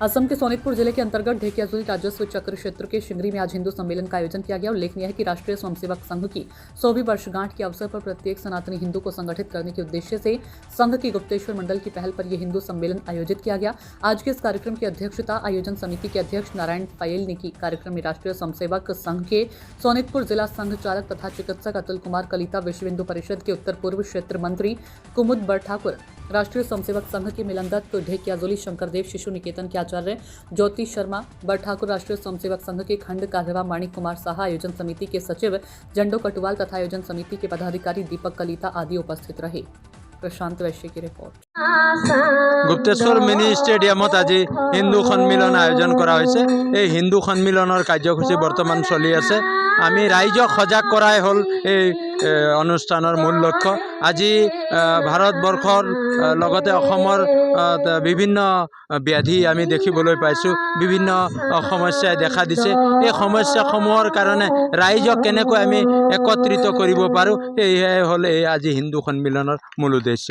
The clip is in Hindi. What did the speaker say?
असम के सोनितपुर जिले के अंतर्गत ढेकियाजुली राजस्व चक्र क्षेत्र के शिंगरी में आज हिंदू सम्मेलन का आयोजन किया गया। उल्लेखनीय है कि राष्ट्रीय स्वयंसेवक संघ की 100वीं वर्षगांठ के अवसर पर प्रत्येक सनातनी हिंदू को संगठित करने के उद्देश्य से संघ की गुप्तेश्वर मंडल की पहल पर यह हिंदू सम्मेलन आयोजित किया गया। आज के इस कार्यक्रम की अध्यक्षता आयोजन समिति के अध्यक्ष नारायण फायल ने की। कार्यक्रम में राष्ट्रीय स्वयंसेवक संघ के सोनितपुर जिला संघ चालक तथा चिकित्सक अतुल कुमार कलिता, विश्व हिंदू परिषद के उत्तर पूर्व क्षेत्र मंत्री कुमुद बरठाकुर, राष्ट्रीय स्वयंसेवक संघ के मिलन दत्त, ढेकियाजुली शंकरदेव शिशु निकेतन के आचार्य ज्योति शर्मा बरठाकुर, राष्ट्रीय स्वयंसेवक संघ के खंड कार्यवाह माणिक कुमार साहा, आयोजन समिति के सचिव जंडो कटुवाल तथा आयोजन समिति के पदाधिकारी दीपक कलिता आदि उपस्थित रहे। प्रशांत वैश्य की रिपोर्ट। गुप्तेश्वर मिनी स्टेडियमत आज हिंदू सम्मिलन आयोजन करा होइसे। এই হিন্দু সন্মিলনৰ কাৰ্যসূচী বৰ্তমান চলি আছে। আমি ৰাইজক সজাগ কৰাই হ'ল এই অনুষ্ঠানৰ মূল লক্ষ্য। আজি ভাৰতবৰ্ষৰ লগতে অসমৰ বিভিন্ন ব্যাধি আমি দেখিবলৈ পাইছোঁ, বিভিন্ন সমস্যাই দেখা দিছে। এই সমস্যাসমূহৰ কাৰণে ৰাইজক কেনেকৈ আমি একত্ৰিত কৰিব পাৰোঁ, সেয়াই হ'ল এই আজি হিন্দু সন্মিলনৰ মূল উদ্দেশ্য।